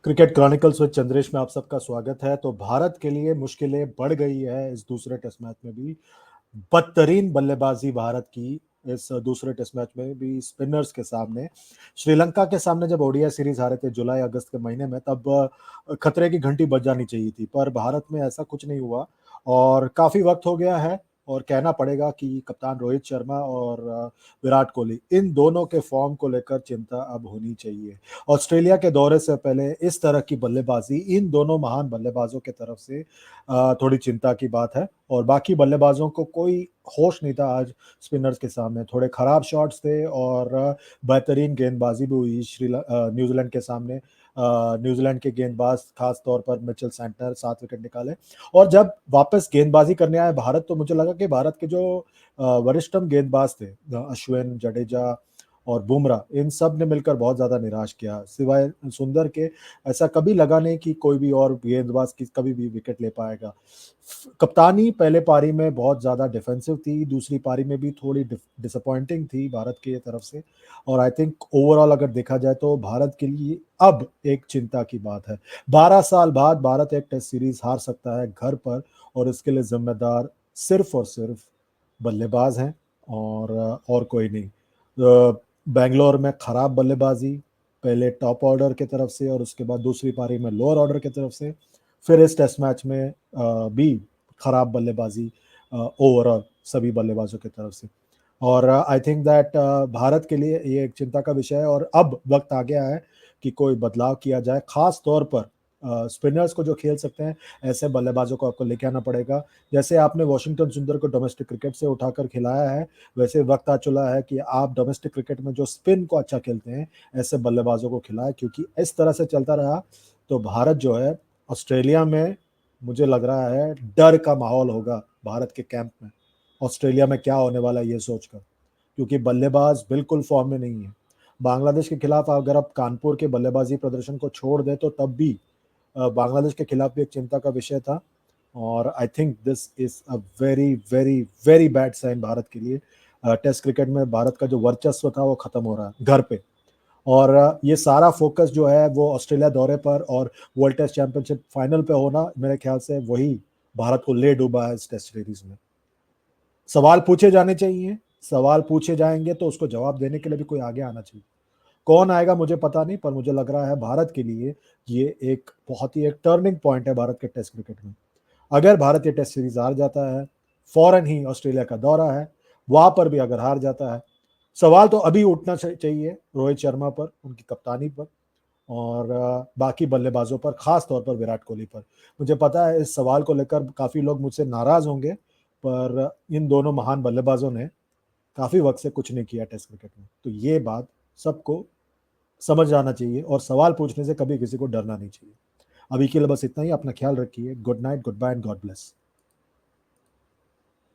Cricket chronicles with Chandresh में आप सबका स्वागत है। तो भारत के लिए मुश्किलें बढ़ गई है इस दूसरे टेस्ट मैच में भी। बदतरीन बल्लेबाजी भारत की इस दूसरे टेस्ट मैच में भी स्पिनर्स के सामने। श्रीलंका के सामने जब ओडीआई सीरीज हारे थे जुलाई अगस्त के महीने में, तब खतरे की घंटी बज जानी चाहिए थी, पर भारत में ऐसा कुछ नहीं हुआ और काफी वक्त हो गया है। और कहना पड़ेगा कि कप्तान रोहित शर्मा और विराट कोहली, इन दोनों के फॉर्म को लेकर चिंता अब होनी चाहिए। ऑस्ट्रेलिया के दौरे से पहले इस तरह की बल्लेबाजी इन दोनों महान बल्लेबाजों के तरफ से थोड़ी चिंता की बात है। और बाकी बल्लेबाजों को कोई होश नहीं था आज स्पिनर्स के सामने। थोड़े खराब शॉट्स थे और बेहतरीन गेंदबाजी भी हुई न्यूजीलैंड के सामने। न्यूजीलैंड के गेंदबाज खास तौर पर मिचेल सैंटनर 7 विकेट निकाले। और जब वापस गेंदबाजी करने आए भारत, तो मुझे लगा कि भारत के जो वरिष्ठतम गेंदबाज थे, अश्विन, जडेजा और बुमराह, इन सब ने मिलकर बहुत ज्यादा निराश किया। सिवाय सुंदर के ऐसा कभी लगा नहीं कि कोई भी और गेंदबाज की कभी भी विकेट ले पाएगा। कप्तानी पहले पारी में बहुत ज्यादा डिफेंसिव थी, दूसरी पारी में भी थोड़ी डिसअपॉइंटिंग थी भारत की तरफ से। और आई थिंक ओवरऑल अगर देखा जाए तो भारत के लिए अब एक चिंता की बात है। 12 साल बाद भारत एक टेस्ट सीरीज हार सकता है घर पर, और इसके लिए जिम्मेदार सिर्फ और सिर्फ बल्लेबाज हैं और कोई नहीं। बेंगलोर में खराब बल्लेबाजी, पहले टॉप ऑर्डर की तरफ से और उसके बाद दूसरी पारी में लोअर ऑर्डर की तरफ से, फिर इस टेस्ट मैच में भी खराब बल्लेबाजी ओवरऑल सभी बल्लेबाजों की तरफ से। और आई थिंक दैट भारत के लिए ये एक चिंता का विषय है और अब वक्त आ गया है कि कोई बदलाव किया जाए। खास तौर पर स्पिनर्स को जो खेल सकते हैं, ऐसे बल्लेबाजों को आपको लेके आना पड़ेगा। जैसे आपने वॉशिंगटन सुंदर को डोमेस्टिक क्रिकेट से उठाकर खिलाया है, वैसे वक्त आ चुका है कि आप डोमेस्टिक क्रिकेट में जो स्पिन को अच्छा खेलते हैं, ऐसे बल्लेबाजों को खिलाएं। क्योंकि इस तरह से चलता रहा तो भारत जो है, ऑस्ट्रेलिया में मुझे लग रहा है डर का माहौल होगा भारत के कैंप में। ऑस्ट्रेलिया में क्या होने वाला है ये सोचकर, क्योंकि बल्लेबाज बिल्कुल फॉर्म में नहीं है। बांग्लादेश के खिलाफ अगर आप कानपुर के बल्लेबाजी प्रदर्शन को छोड़ दें, तो तब भी बांग्लादेश के खिलाफ भी एक चिंता का विषय था। और I think this is a very very very bad sign Bharat के लिए। टेस्ट क्रिकेट में भारत का जो वर्चस्व था वो खत्म हो रहा है घर पे। और ये सारा फोकस जो है वो ऑस्ट्रेलिया दौरे पर और वर्ल्ड टेस्ट चैंपियनशिप फाइनल पे होना, मेरे ख्याल से वही भारत को ले डूबा है इस टेस्ट सीरीज में। सवाल पूछे जाने चाहिए, सवाल पूछे जाएंगे तो उसको जवाब देने के लिए भी कोई आगे आना चाहिए। कौन आएगा मुझे पता नहीं, पर मुझे लग रहा है भारत के लिए ये एक बहुत ही एक टर्निंग पॉइंट है भारत के टेस्ट क्रिकेट में। अगर भारत ये टेस्ट सीरीज हार जाता है, फौरन ही ऑस्ट्रेलिया का दौरा है, वहां पर भी अगर हार जाता है, सवाल तो अभी उठना चाहिए रोहित शर्मा पर, उनकी कप्तानी पर और बाकी बल्लेबाजों पर, खास तौर पर विराट कोहली पर। मुझे पता है इस सवाल को लेकर काफी लोग मुझसे नाराज होंगे, पर इन दोनों महान बल्लेबाजों ने काफी वक्त से कुछ नहीं किया टेस्ट क्रिकेट में, तो ये बात सबको समझ आना चाहिए और सवाल पूछने से कभी किसी को डरना नहीं चाहिए। अभी के लिए बस इतना ही। अपना ख्याल रखिए। Good night, good bye and God bless.